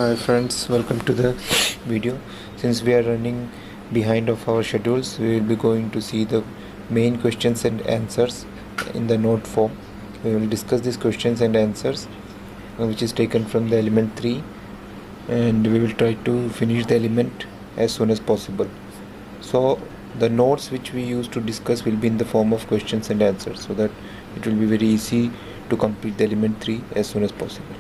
Hi friends, welcome to the video. Since we are running behind of our schedules, we will be going to see the main questions and answers in the note form. We will discuss these questions and answers which is taken from the element 3, and we will try to finish the element as soon as possible. So the notes which we use to discuss will be in the form of questions and answers, so that it will be very easy to complete the element 3 as soon as possible.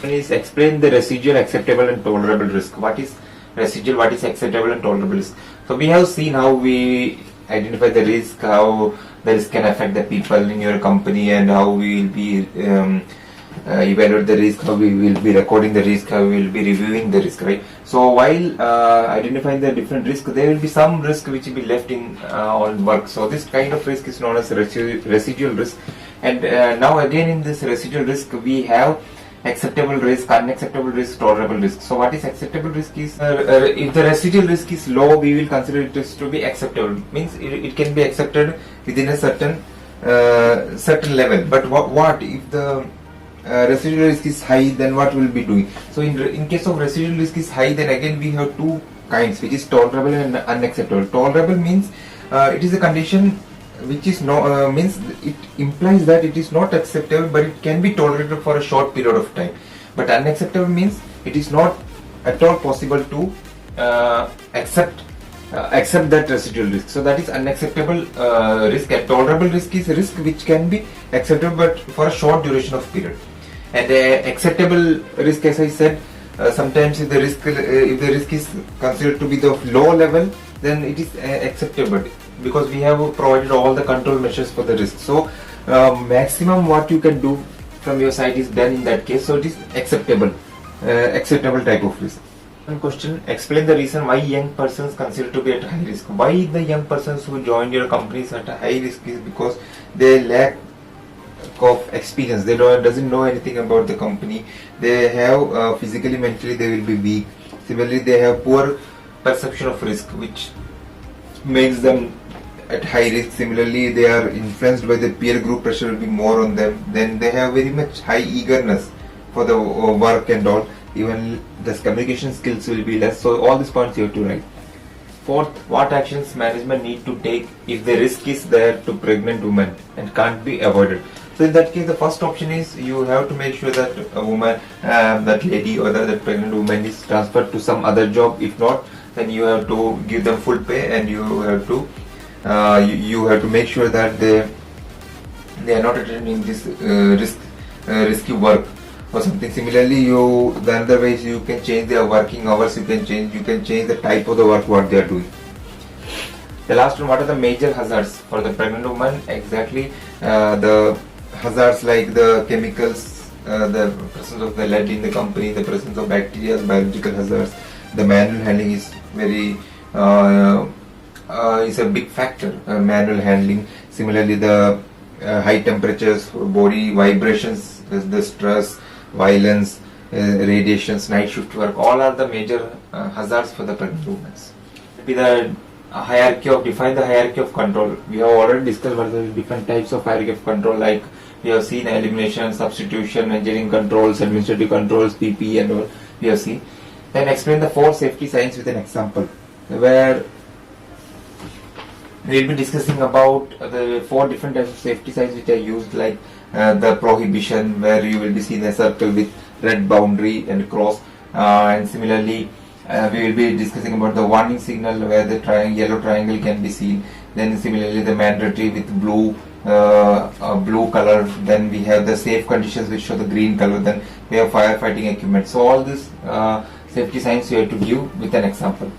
Is explain the residual, acceptable and tolerable risk. What is residual, what is acceptable and tolerable risk? So we have seen how we identify the risk, how the risk can affect the people in your company, and how we will be evaluate the risk, how we will be recording the risk, how we will be reviewing the risk, right? So while identifying the different risk, there will be some risk which will be left in on work. So this kind of risk is known as residual risk. And now again in this residual risk we have acceptable risk, unacceptable risk, tolerable risk. So what is acceptable risk is if the residual risk is low, we will consider it as to be acceptable. Means it can be accepted within a certain level. But what if the residual risk is high? Then what will be doing? So in case of residual risk is high, then again we have two kinds, which is tolerable and unacceptable. Tolerable means it is a condition which is no means it implies that it is not acceptable, but it can be tolerated for a short period of time. But unacceptable means it is not at all possible to accept that residual risk. So that is unacceptable risk. And tolerable risk is a risk which can be acceptable but for a short duration of period. And acceptable risk, as I said, sometimes if the risk is considered to be the low level, then it is acceptable, because we have provided all the control measures for the risk. So maximum what you can do from your side is done in that case. So it is acceptable type of risk. One question: explain the reason why young persons consider to be at high risk. Why the young persons who join your companies at a high risk is because they lack of experience. They doesn't know anything about the company. They have physically, mentally they will be weak. Similarly, they have poor perception of risk, which makes them at high risk. Similarly, they are influenced by the peer group pressure will be more on them. Then they have very much high eagerness for the work and all. Even the communication skills will be less. So all these points you have to write. Fourth, what actions management need to take if the risk is there to pregnant women and can't be avoided. So in that case, the first option is you have to make sure that a woman, that lady or that pregnant woman is transferred to some other job. If not, then you have to give them full pay, and you have to make sure that they are not attending this risky work or something. Similarly, the other ways you can change their working hours. You can change the type of the work what they are doing. The last one: what are the major hazards for the pregnant woman? Exactly, the hazards like the chemicals, the presence of the lead in the company, the presence of bacteria, biological hazards. The manual handling is very is a big factor. Manual handling. Similarly, the high temperatures, body vibrations, the stress, violence, radiations, night shift work. All are the major hazards for the pregnant women. Be the define the hierarchy of control. We have already discussed what are the different types of hierarchy of control. Like we have seen elimination, substitution, engineering controls, administrative controls, PP, and all. We have seen. Then explain the 4 safety signs with an example, where we will be discussing about the 4 different types of safety signs which are used, like the prohibition, where you will be seeing a circle with red boundary and cross, and similarly we will be discussing about the warning signal, where the yellow triangle can be seen. Then similarly the mandatory with blue color. Then we have the safe conditions which show the green color. Then we have firefighting equipment. So all this safety signs you have to give with an example.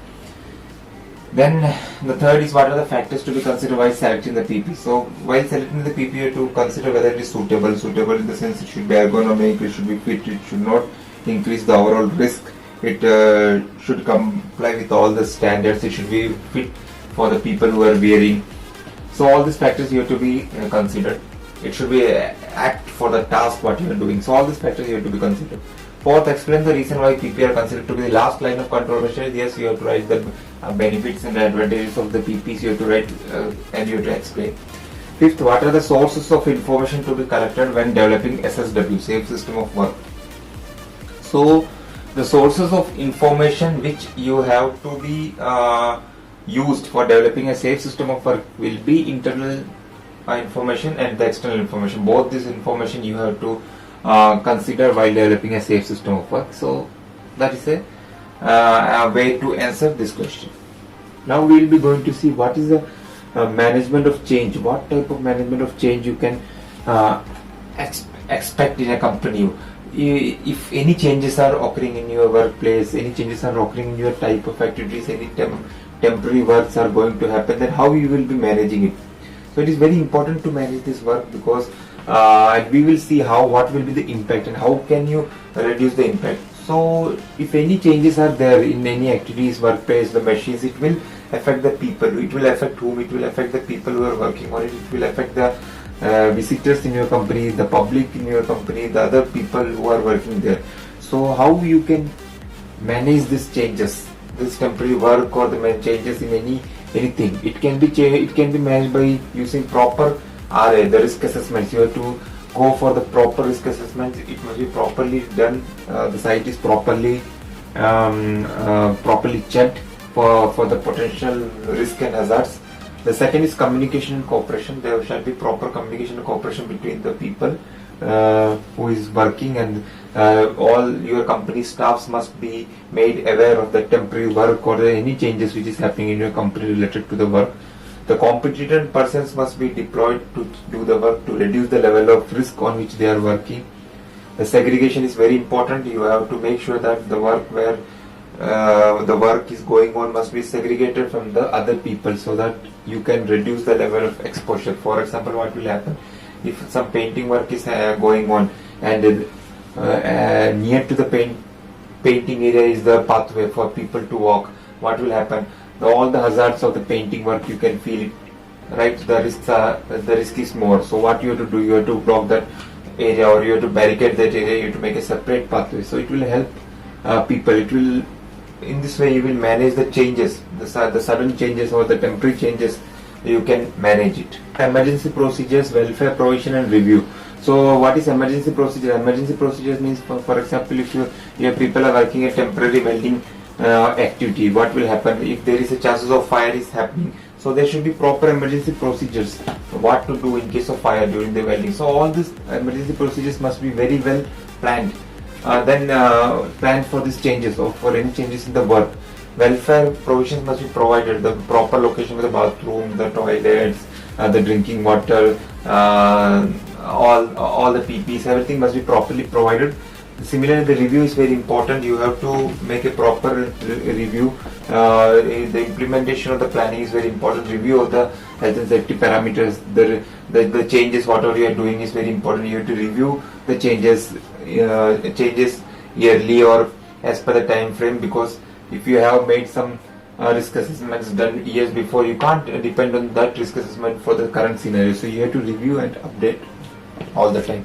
Then the third is what are the factors to be considered while selecting the PP. So while selecting the PP, you have to consider whether it is suitable. Suitable in the sense it should be ergonomic, it should be fit, it should not increase the overall risk, it should comply with all the standards, it should be fit for the people who are wearing. So all these factors you have to be considered. It should be apt for the task what you are doing. So all these factors you have to be considered. Fourth, explain the reason why PP are considered to be the last line of control measures. Yes, you have to write the benefits and advantages of the PPs. You have to write and you have to explain. Fifth, what are the sources of information to be collected when developing SSW, Safe System of Work? So the sources of information which you have to be used for developing a safe system of work will be internal information and the external information. Both this information you have to consider while developing a safe system of work. So that is a way to answer this question. Now we will be going to see what is the management of change. What type of management of change you can expect in a company. If any changes are occurring in your workplace, any changes are occurring in your type of activities, any temporary works are going to happen, then how you will be managing it. So it is very important to manage this work, because we will see what will be the impact and how can you reduce the impact. So if any changes are there in any activities, workplace, the machines, it will affect the people. It will affect whom? It will affect the people who are working on it. It will affect the visitors in your company, the public in your company, the other people who are working there. So how you can manage these changes, this temporary work or the changes in anything? It can be managed by using proper RA, the risk assessments. You have to go for the proper risk assessments. It must be properly done. The site is properly checked for the potential risk and hazards. The second is communication and cooperation. There shall be proper communication and cooperation between the people who is working, and all your company staffs must be made aware of the temporary work or any changes which is happening in your company related to the work. The competent persons must be deployed to do the work to reduce the level of risk on which they are working. The segregation is very important. You have to make sure that the work where the work is going on must be segregated from the other people, so that you can reduce the level of exposure. For example, what will happen if some painting work is going on, and near to the painting area is the pathway for people to walk? What will happen? All the hazards of the painting work, you can feel it, right? The risk is more. So what you have to do, you have to block that area, or you have to barricade that area. You have to make a separate pathway. So it will help people. It will, in this way, you will manage the changes, the sudden changes or the temporary changes. You can manage it. Emergency procedures, welfare provision and review. So what is emergency procedure? Emergency procedures means, for example, if your people are working a temporary welding activity, what will happen if there is a chances of fire is happening? So there should be proper emergency procedures, what to do in case of fire during the welding. So all these emergency procedures must be very well planned. Then plan for these changes or for any changes in the work. Welfare provisions must be provided, the proper location for the bathroom, the toilets, the drinking water, all the PPs, everything must be properly provided. Similarly, the review is very important. You have to make a proper review. The implementation of the planning is very important. Review of the health and safety parameters, the changes, whatever you are doing is very important. You have to review the changes yearly or as per the time frame, because if you have made some risk assessments done years before, you can't depend on that risk assessment for the current scenario. So you have to review and update all the time.